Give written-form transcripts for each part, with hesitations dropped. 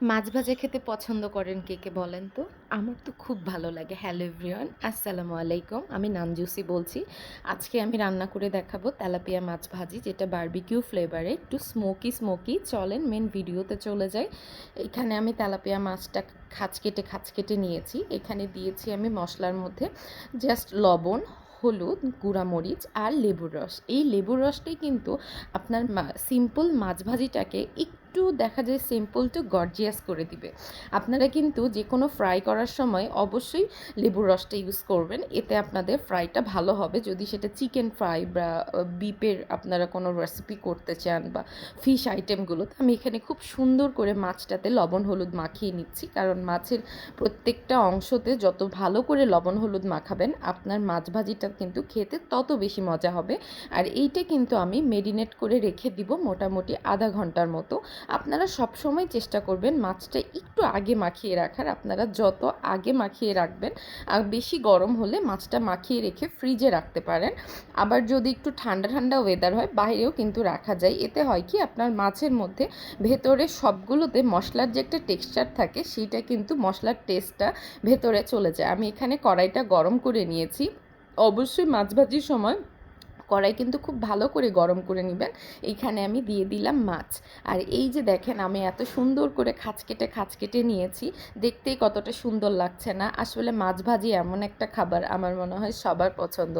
মাছ ভাজা খেতে পছন্দ করেন কে, কে বলেন তো? আমার তো খুব ভালো লাগে। হ্যালো এভরিওয়ান, আসসালামু আলাইকুম। আমি নানজুসি বলছি। আজকে আমি রান্না করে দেখাবো তেলাপিয়া মাছ ভাজি, যেটা বারবিকিউ ফ্লেভারে একটু স্মোকি স্মোকি। চলেন মেন ভিডিওতে চলে যাই। এখানে আমি তেলাপিয়া মাছটা খাঁচ কেটে নিয়েছি। এখানে দিয়েছি আমি মশলার মধ্যে জাস্ট লবণ, হলুদ, গুঁড়ামরিচ আর লেবুর রস। এই লেবুর রসটাই কিন্তু আপনার সিম্পল মাছ ভাজিটাকে একটু দেখা যায় সিম্পল টু গর্জিয়াস করে দিবে। আপনারা কিন্তু যে কোনো ফ্রাই করার সময় অবশ্যই লেবুর রসটা ইউজ করবেন, এতে আপনাদের ফ্রাইটা ভালো হবে। যদি সেটা চিকেন ফ্রাই বা বিপের আপনারা কোনো রেসিপি করতে চান বা ফিশ আইটেমগুলোতে, আমি এখানে খুব সুন্দর করে মাছটাতে লবণ হলুদ মাখিয়ে নিচ্ছি, কারণ মাছের প্রত্যেকটা অংশতে যত ভালো করে লবণ হলুদ মাখাবেন আপনার মাছ ভাজিটা কিন্তু খেতে তত বেশি মজা হবে। আর এইটা কিন্তু আমি মেরিনেট করে রেখে দিব মোটামুটি আধা ঘন্টার মতো। আপনারা সবসময় চেষ্টা করবেন মাছটা একটু আগে মাখিয়ে রাখার। আপনারা যত আগে মাখিয়ে রাখবেন, আর বেশি গরম হলে মাছটা মাখিয়ে রেখে ফ্রিজে রাখতে পারেন। আবার যদি একটু ঠান্ডা ঠান্ডা ওয়েদার হয় বাইরেও কিন্তু রাখা যায়। এতে হয় কি, আপনার মাছের মধ্যে ভেতরে সবগুলোতে মশলার যে একটা টেক্সচার থাকে, সেইটা কিন্তু মশলার টেস্টটা ভেতরে চলে যায়। আমি এখানে কড়াইটা গরম করে নিয়েছি। অবশ্যই মাছ ভাজির সময় কড়াই কিন্তু খুব ভালো করে গরম করে নেবেন। এইখানে আমি দিয়ে দিলাম মাছ। আর এই যে দেখেন, আমি এত সুন্দর করে খাঁচ কেটে নিয়েছি, দেখতেই কতটা সুন্দর লাগছে না? আসলে মাছ ভাজি এমন একটা খাবার আমার মনে হয় সবার পছন্দ।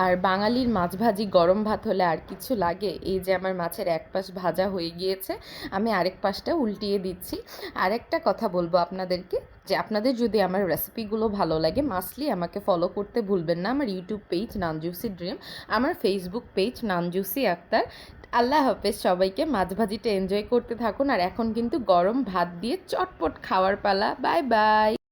আর বাঙালির মাছ ভাজি গরম ভাত হলে আর কিছু লাগে? এই যে আমার মাছের এক পাশ ভাজা হয়ে গিয়েছে, আমি আরেক পাশটা উল্টিয়ে দিচ্ছি। আরেকটা কথা বলবো আপনাদেরকে, যে আপনাদের যদি আমার রেসিপিগুলো ভালো লাগে, মাস্টলি আমাকে ফলো করতে ভুলবেন না। আমার ইউটিউব পেজ নানজুসি ড্রিম, আমার ফেসবুক পেজ নানজুসি আক্তার। আল্লাহ হাফেজ সবাইকে। মাছ ভাজিটা এনজয় করতে থাকুন। আর এখন কিন্তু গরম ভাত দিয়ে চটপট খাওয়ার পালা। Bye bye.